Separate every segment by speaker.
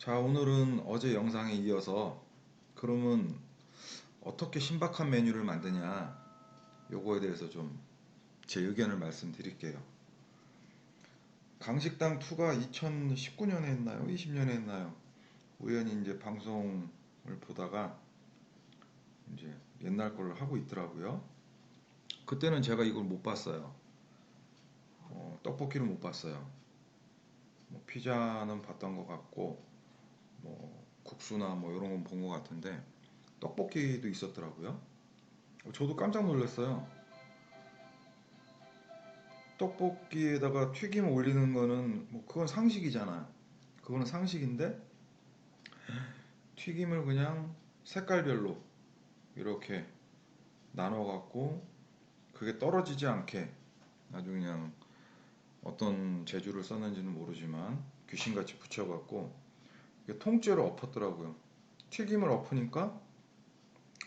Speaker 1: 자, 오늘은 어제 영상에 이어서 그러면 어떻게 신박한 메뉴를 만드냐 요거에 대해서 좀 제 의견을 말씀드릴게요. 강식당 2가 2019년에 했나요? 20년에 했나요? 우연히 이제 방송을 보다가 이제 옛날 거를 하고 있더라고요. 그때는 제가 이걸 못 봤어요. 떡볶이를 못 봤어요. 뭐 피자는 봤던 것 같고 뭐 국수나 뭐 이런 건 본 것 같은데 떡볶이도 있었더라고요. 저도 깜짝 놀랐어요. 떡볶이에다가 튀김 올리는 거는 뭐 그건 상식이잖아. 그거는 상식인데 튀김을 그냥 색깔별로 이렇게 나눠 갖고 그게 떨어지지 않게 아주 그냥 어떤 재주를 썼는지는 모르지만 귀신같이 붙여 갖고 통째로 엎었더라고요. 튀김을 엎으니까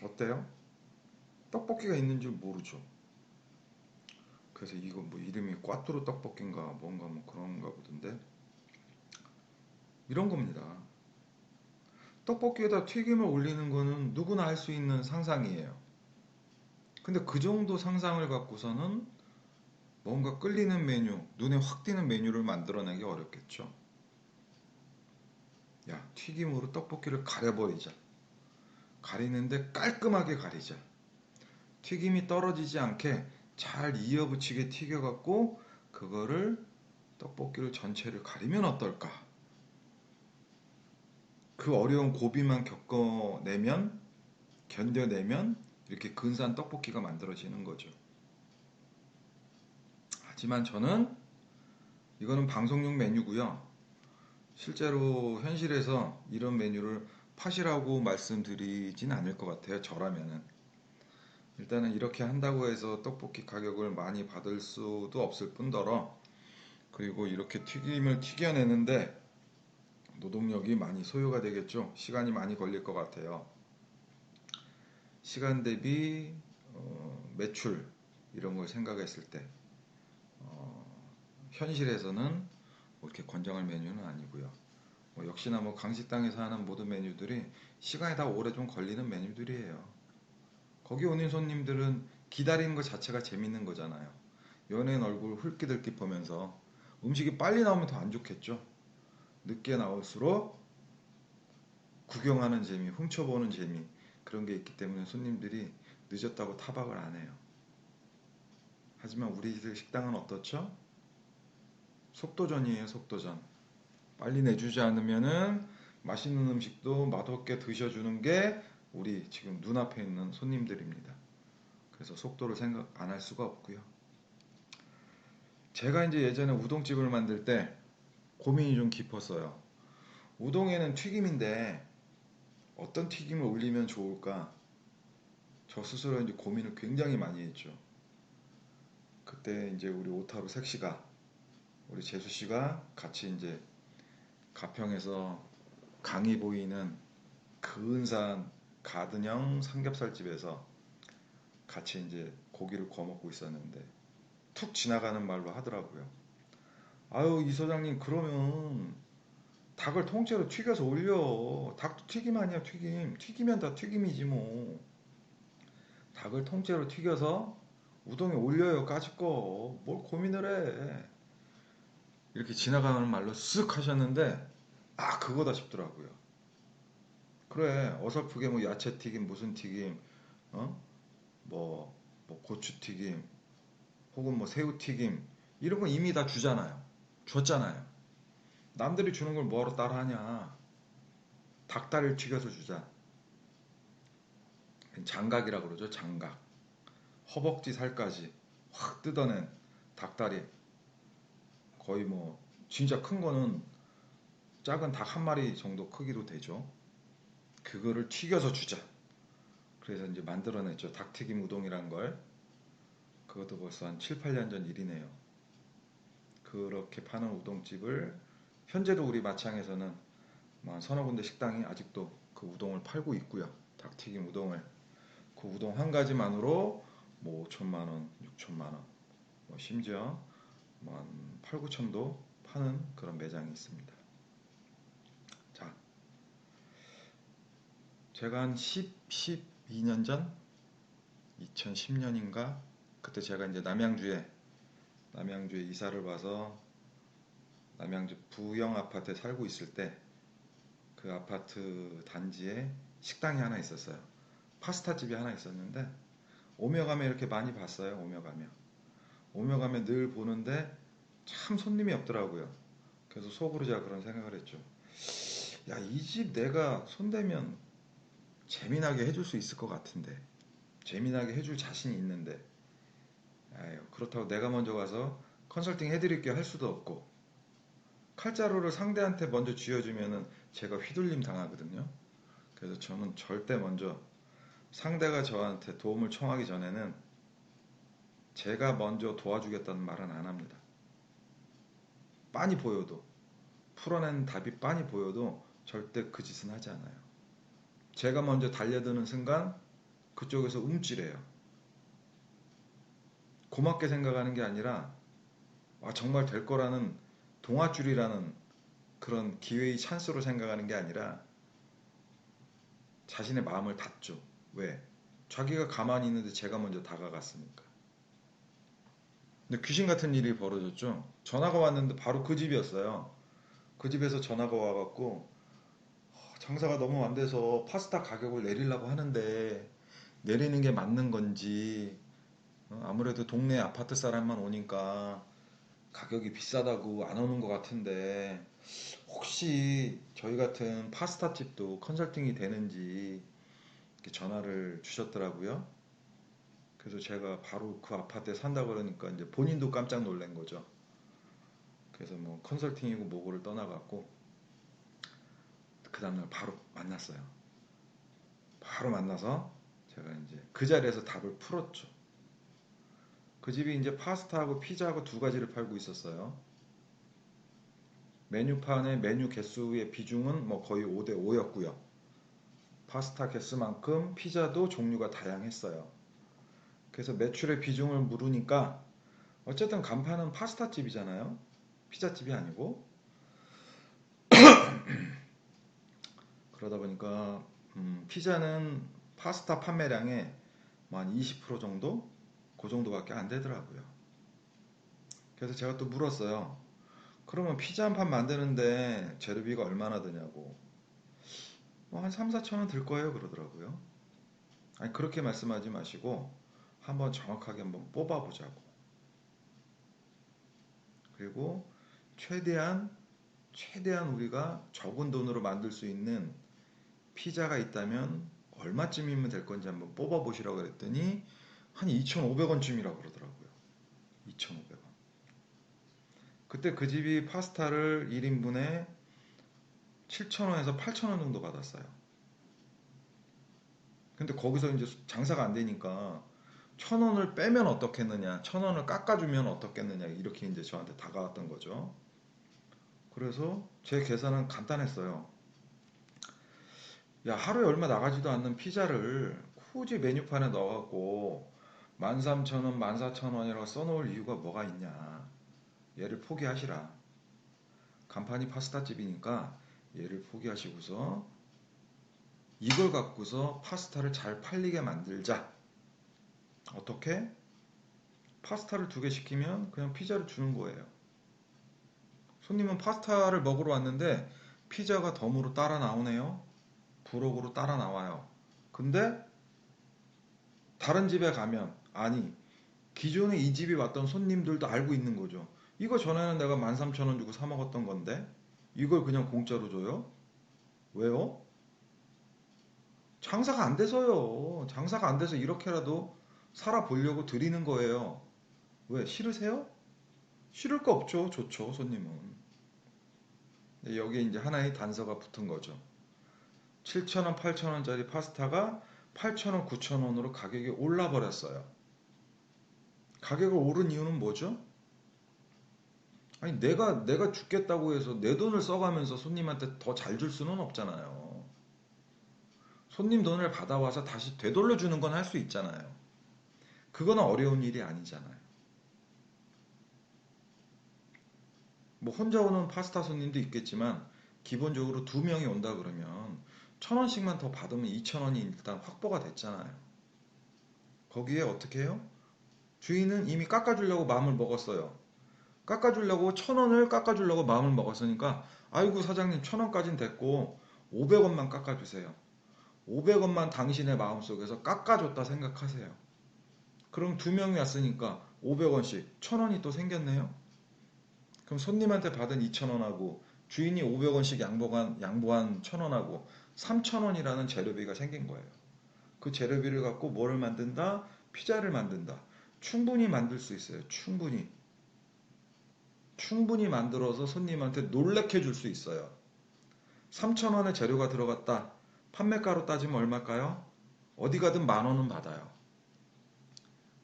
Speaker 1: 어때요? 떡볶이가 있는 줄 모르죠. 그래서 이거 뭐 이름이 꽈뚜루 떡볶이인가 뭔가 뭐 그런가 보던데 이런 겁니다. 떡볶이에다 튀김을 올리는 거는 누구나 할 수 있는 상상이에요. 근데 그 정도 상상을 갖고서는 뭔가 끌리는 메뉴, 눈에 확 띄는 메뉴를 만들어내기 어렵겠죠. 야, 튀김으로 떡볶이를 가려버리자. 가리는데 깔끔하게 가리자. 튀김이 떨어지지 않게 잘 이어붙이게 튀겨갖고 그거를 떡볶이를 전체를 가리면 어떨까? 그 어려운 고비만 겪어내면, 견뎌내면 이렇게 근사한 떡볶이가 만들어지는 거죠. 하지만 저는 이거는 방송용 메뉴고요. 실제로 현실에서 이런 메뉴를 파시라고 말씀드리진 않을 것 같아요. 저라면은. 일단은 이렇게 한다고 해서 떡볶이 가격을 많이 받을 수도 없을 뿐더러 그리고 이렇게 튀김을 튀겨내는데 노동력이 많이 소요가 되겠죠. 시간이 많이 걸릴 것 같아요. 시간 대비 매출 이런 걸 생각했을 때 현실에서는 뭐 이렇게 권장할 메뉴는 아니고요. 뭐 역시나 뭐 강식당에서 하는 모든 메뉴들이 시간이 다 오래 좀 걸리는 메뉴들이에요. 거기 오는 손님들은 기다리는 것 자체가 재밌는 거잖아요. 연예인 얼굴 hul기들기 보면서 음식이 빨리 나오면 더 안 좋겠죠. 늦게 나올수록 구경하는 재미, 훔쳐보는 재미 그런 게 있기 때문에 손님들이 늦었다고 타박을 안 해요. 하지만 우리들 식당은 어떻죠? 속도전이에요, 속도전. 빨리 내주지 않으면은 맛있는 음식도 맛없게 드셔주는 게 우리 지금 눈앞에 있는 손님들입니다. 그래서 속도를 생각 안 할 수가 없고요. 제가 이제 예전에 우동집을 만들 때 고민이 좀 깊었어요. 우동에는 튀김인데 어떤 튀김을 올리면 좋을까? 저 스스로 이제 고민을 굉장히 많이 했죠. 그때 이제 우리 오타루 색시가 우리 재수 씨가 같이 이제 가평에서 강이 보이는 근사한 가든형 삼겹살집에서 같이 이제 고기를 구워 먹고 있었는데 툭 지나가는 말로 하더라고요. 아유, 이 소장님 그러면 닭을 통째로 튀겨서 올려. 닭도 튀김 아니야, 튀김. 튀기면 다 튀김이지 뭐. 닭을 통째로 튀겨서 우동에 올려요, 까짓 거. 뭘 고민을 해. 이렇게 지나가는 말로 쓱 하셨는데 아, 그거다 싶더라고요. 그래, 어설프게 뭐 야채 튀김, 무슨 튀김, 어? 뭐, 뭐 고추 튀김, 혹은 뭐 새우 튀김 이런 거 이미 다 주잖아요. 줬잖아요. 남들이 주는 걸 뭐하러 따라하냐. 닭다리를 튀겨서 주자. 장각이라고 그러죠. 장각. 허벅지 살까지 확 뜯어낸 닭다리. 거의 뭐 진짜 큰 거는 작은 닭 한 마리 정도 크기도 되죠. 그거를 튀겨서 주자. 그래서 이제 만들어냈죠. 닭튀김 우동이란 걸. 그것도 벌써 한 7, 8년 전 일이네요. 그렇게 파는 우동집을 현재도 우리 마창에서는 뭐 서너 군데 식당이 아직도 그 우동을 팔고 있고요. 닭튀김 우동을. 그 우동 한 가지만으로 뭐 5천만 원, 6천만 원, 뭐 심지어 뭐한 8, 9천도 파는 그런 매장이 있습니다. 자, 제가 한 12년 전? 2010년인가? 그때 제가 이제 남양주에 이사를 와서 남양주 부영 아파트에 살고 있을 때 그 아파트 단지에 식당이 하나 있었어요. 파스타 집이 하나 있었는데 오며 가며 이렇게 많이 봤어요. 오며 가며 늘 보는데 참 손님이 없더라고요. 그래서 속으로 제가 그런 생각을 했죠. 야, 이 집 내가 손대면 재미나게 해줄 수 있을 것 같은데, 재미나게 해줄 자신이 있는데, 아유, 그렇다고 내가 먼저 가서 컨설팅 해드릴게 할 수도 없고, 칼자루를 상대한테 먼저 쥐어주면은 제가 휘둘림 당하거든요. 그래서 저는 절대 먼저 상대가 저한테 도움을 청하기 전에는 제가 먼저 도와주겠다는 말은 안 합니다. 빤히 보여도, 풀어낸 답이 빤히 보여도 절대 그 짓은 하지 않아요. 제가 먼저 달려드는 순간 그쪽에서 움찔해요. 고맙게 생각하는 게 아니라 정말 될 거라는 동아줄이라는 그런 기회의 찬스로 생각하는 게 아니라 자신의 마음을 닫죠. 왜? 자기가 가만히 있는데 제가 먼저 다가갔으니까. 근데 귀신 같은 일이 벌어졌죠. 전화가 왔는데 바로 그 집이었어요. 그 집에서 전화가 와갖고 장사가 너무 안 돼서 파스타 가격을 내리려고 하는데 내리는 게 맞는 건지 아무래도 동네 아파트 사람만 오니까 가격이 비싸다고 안 오는 것 같은데 혹시 저희 같은 파스타 집도 컨설팅이 되는지 이렇게 전화를 주셨더라고요. 그래서 제가 바로 그 아파트에 산다 그러니까 이제 본인도 깜짝 놀란 거죠. 그래서 뭐 컨설팅이고 뭐고를 떠나갖고 그 다음날 바로 만났어요. 바로 만나서 제가 이제 그 자리에서 답을 풀었죠. 그 집이 이제 파스타하고 피자하고 두 가지를 팔고 있었어요. 메뉴판의 메뉴 개수의 비중은 뭐 거의 5대 5였고요. 파스타 개수만큼 피자도 종류가 다양했어요. 그래서 매출의 비중을 물으니까 어쨌든 간판은 파스타 집이잖아요. 피자집이 아니고. 그러다 보니까 피자는 파스타 판매량의 뭐한 20% 정도? 그 정도밖에 안 되더라고요. 그래서 제가 또 물었어요. 그러면 피자 한 판 만드는데 재료비가 얼마나 드냐고. 뭐 한 3, 4천 원 들 거예요 그러더라고요. 아니 그렇게 말씀하지 마시고 한번 정확하게 한번 뽑아보자고. 그리고 최대한 우리가 적은 돈으로 만들 수 있는 피자가 있다면 얼마쯤이면 될 건지 한번 뽑아보시라고 그랬더니 한 2,500원쯤이라고 그러더라고요. 2,500원. 그때 그 집이 파스타를 1인분에 7,000원에서 8,000원 정도 받았어요. 근데 거기서 이제 장사가 안 되니까 1,000원을 빼면 어떻겠느냐, 1,000원을 깎아주면 어떻겠느냐, 이렇게 이제 저한테 다가왔던 거죠. 그래서 제 계산은 간단했어요. 야, 하루에 얼마 나가지도 않는 피자를 굳이 메뉴판에 넣어갖고 13,000원, 14,000원이라고 써놓을 이유가 뭐가 있냐. 얘를 포기하시라. 간판이 파스타집이니까 얘를 포기하시고서 이걸 갖고서 파스타를 잘 팔리게 만들자. 어떻게? 파스타를 2개 시키면 그냥 피자를 주는 거예요. 손님은 파스타를 먹으러 왔는데 피자가 덤으로 따라 나오네요. 부록으로 따라 나와요. 근데 다른 집에 가면 아니 기존에 이 집이 왔던 손님들도 알고 있는 거죠. 이거 전에는 내가 13,000원 주고 사 먹었던 건데 이걸 그냥 공짜로 줘요? 왜요? 장사가 안 돼서요. 장사가 안 돼서 이렇게라도 살아보려고 드리는 거예요. 왜? 싫으세요? 싫을 거 없죠. 좋죠, 손님은. 여기에 이제 하나의 단서가 붙은 거죠. 7,000원, 8,000원짜리 파스타가 8,000원, 9,000원으로 가격이 올라 버렸어요. 가격이 오른 이유는 뭐죠? 아니 내가 죽겠다고 해서 내 돈을 써가면서 손님한테 더 잘 줄 수는 없잖아요. 손님 돈을 받아와서 다시 되돌려 주는 건 할 수 있잖아요. 그거는 어려운 일이 아니잖아요. 뭐 혼자 오는 파스타 손님도 있겠지만 기본적으로 2명이 온다 그러면 1,000원씩만 더 받으면 2,000원이 일단 확보가 됐잖아요. 거기에 어떻게 해요? 주인은 이미 깎아주려고 마음을 먹었어요. 깎아주려고 1,000원을 깎아주려고 마음을 먹었으니까 아이고 사장님 1,000원까진 됐고 500원만 깎아주세요. 500원만 당신의 마음속에서 깎아줬다 생각하세요. 그럼 두 명이 왔으니까 500원씩 1,000원이 또 생겼네요. 그럼 손님한테 받은 2,000원하고 주인이 500원씩 양보한 1,000원하고 3,000원이라는 재료비가 생긴 거예요. 그 재료비를 갖고 뭐를 만든다? 피자를 만든다. 충분히 만들 수 있어요. 충분히. 충분히 만들어서 손님한테 놀래켜 줄 수 있어요. 3,000원의 재료가 들어갔다. 판매가로 따지면 얼마일까요? 어디 가든 10,000원은 받아요.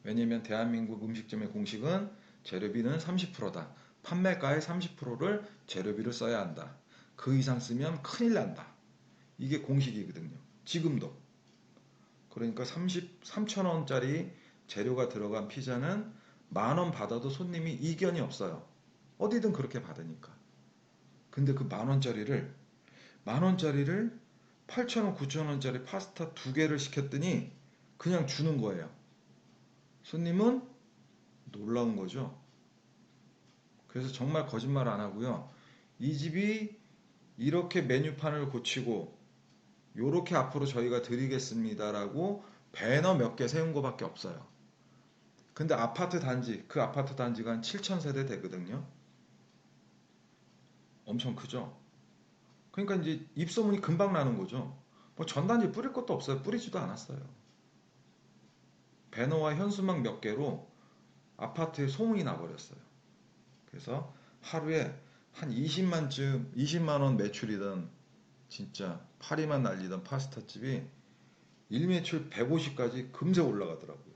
Speaker 1: 왜냐면 대한민국 음식점의 공식은 재료비는 30%다. 판매가의 30%를 재료비를 써야 한다. 그 이상 쓰면 큰일 난다. 이게 공식이거든요. 지금도. 그러니까 3,000원짜리 재료가 들어간 피자는 10,000원 받아도 손님이 이견이 없어요. 어디든 그렇게 받으니까. 근데 그 10,000원짜리를 8,000원, 9,000원짜리 파스타 2개를 시켰더니 그냥 주는 거예요. 손님은 놀라운 거죠. 그래서 정말 거짓말 안 하고요. 이 집이 이렇게 메뉴판을 고치고 요렇게 앞으로 저희가 드리겠습니다라고 배너 몇 개 세운 거밖에 없어요. 근데 그 아파트 단지가 한 7,000세대 되거든요. 엄청 크죠. 그러니까 이제 입소문이 금방 나는 거죠. 뭐 전단지 뿌릴 것도 없어요. 뿌리지도 않았어요. 배너와 현수막 몇 개로 아파트에 소문이 나버렸어요. 그래서 하루에 한 20만 원 매출이던 진짜 파리만 날리던 파스타집이 일매출 150까지 금세 올라가더라고요.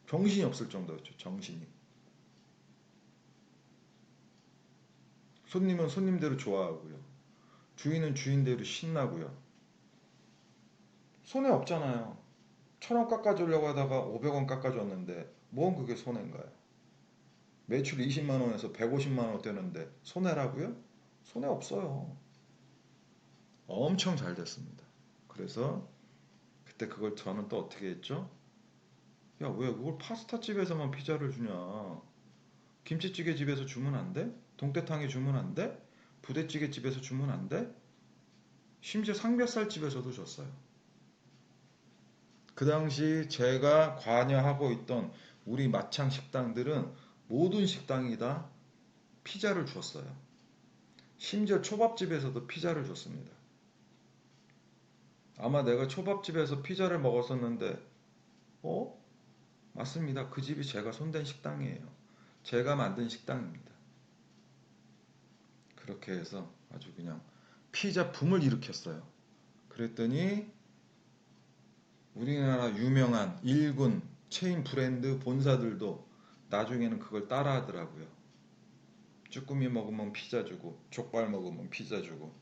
Speaker 1: 정신이 없을 정도였죠. 정신이. 손님은 손님대로 좋아하고요. 주인은 주인대로 신나고요. 손해 없잖아요. 1,000원 깎아주려고 하다가 500원 깎아줬는데 뭔 그게 손해인가요? 매출 20만 원에서 150만 원 되는데 손해라고요? 손해 없어요. 엄청 잘 됐습니다. 그래서 그때 그걸 저는 또 어떻게 했죠? 야, 왜 그걸 파스타 집에서만 피자를 주냐? 김치찌개 집에서 주면 안 돼? 동태탕에 주면 안 돼? 부대찌개 집에서 주면 안 돼? 심지어 삼겹살 집에서도 줬어요. 그 당시 제가 관여하고 있던 우리 마창 식당들은 모든 식당이 다 피자를 줬어요. 심지어 초밥집에서도 피자를 줬습니다. 아마 내가 초밥집에서 피자를 먹었었는데, 어? 맞습니다. 그 집이 제가 손댄 식당이에요. 제가 만든 식당입니다. 그렇게 해서 아주 그냥 피자 붐을 일으켰어요. 그랬더니 우리나라 유명한 일군 체인 브랜드 본사들도 나중에는 그걸 따라 하더라고요. 쭈꾸미 먹으면 피자 주고, 족발 먹으면 피자 주고,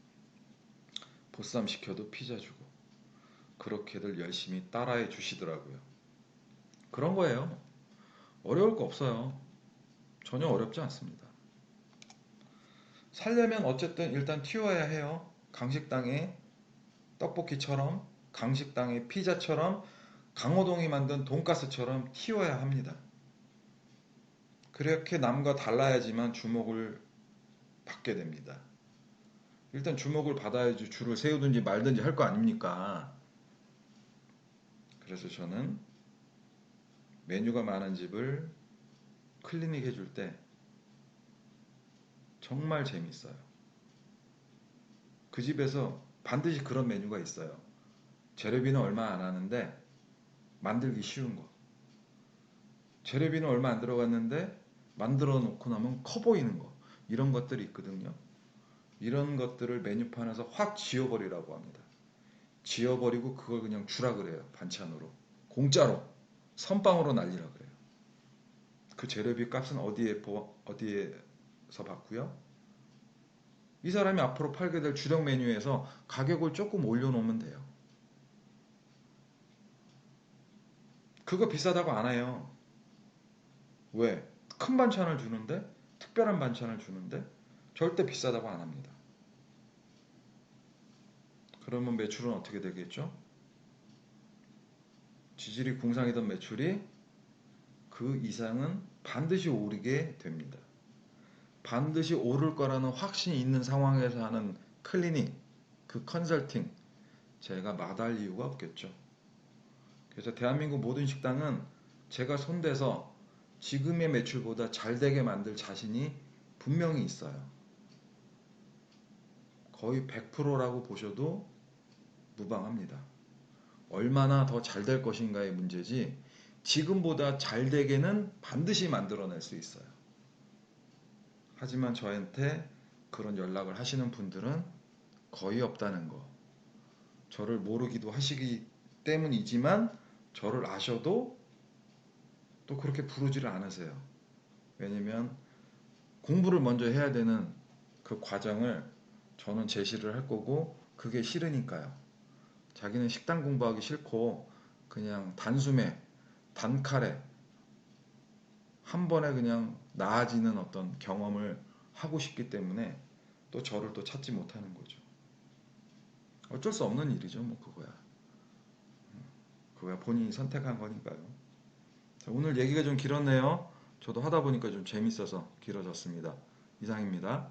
Speaker 1: 보쌈 시켜도 피자 주고, 그렇게들 열심히 따라해 주시더라고요. 그런 거예요. 어려울 거 없어요. 전혀 어렵지 않습니다. 살려면 어쨌든 일단 튀어야 해요. 강식당의 떡볶이처럼, 강식당의 피자처럼, 강호동이 만든 돈가스처럼 튀어야 합니다. 그렇게 남과 달라야지만 주목을 받게 됩니다. 일단 주목을 받아야지 줄을 세우든지 말든지 할 거 아닙니까? 그래서 저는 메뉴가 많은 집을 클리닉 해줄 때 정말 재밌어요. 그 집에서 반드시 그런 메뉴가 있어요. 재료비는 얼마 안 하는데 만들기 쉬운 거. 재료비는 얼마 안 들어갔는데 만들어 놓고 나면 커 보이는 거. 이런 것들이 있거든요. 이런 것들을 메뉴판에서 확 지워버리라고 합니다. 지워버리고 그걸 그냥 주라 그래요. 반찬으로. 공짜로. 선빵으로 날리라 그래요. 그 재료비 값은 어디에서 받고요? 이 사람이 앞으로 팔게 될 주력 메뉴에서 가격을 조금 올려놓으면 돼요. 그거 비싸다고 안 해요. 왜? 큰 반찬을 주는데? 특별한 반찬을 주는데? 절대 비싸다고 안 합니다. 그러면 매출은 어떻게 되겠죠? 지질이 궁상이던 매출이 그 이상은 반드시 오르게 됩니다. 반드시 오를 거라는 확신이 있는 상황에서 하는 클리닉, 그 컨설팅, 제가 마다할 이유가 없겠죠. 그래서 대한민국 모든 식당은 제가 손대서 지금의 매출보다 잘 되게 만들 자신이 분명히 있어요. 거의 100%라고 보셔도 무방합니다. 얼마나 더 잘 될 것인가의 문제지 지금보다 잘 되게는 반드시 만들어낼 수 있어요. 하지만 저한테 그런 연락을 하시는 분들은 거의 없다는 거. 저를 모르기도 하시기 때문이지만 저를 아셔도 또 그렇게 부르지를 않으세요. 왜냐면 공부를 먼저 해야 되는 그 과정을 저는 제시를 할 거고 그게 싫으니까요. 자기는 식당 공부하기 싫고 그냥 단숨에 단칼에 한 번에 그냥 나아지는 어떤 경험을 하고 싶기 때문에 또 저를 또 찾지 못하는 거죠. 어쩔 수 없는 일이죠. 뭐 그거야 본인이 선택한 거니까요. 자, 오늘 얘기가 좀 길었네요. 저도 하다 보니까 좀 재밌어서 길어졌습니다. 이상입니다.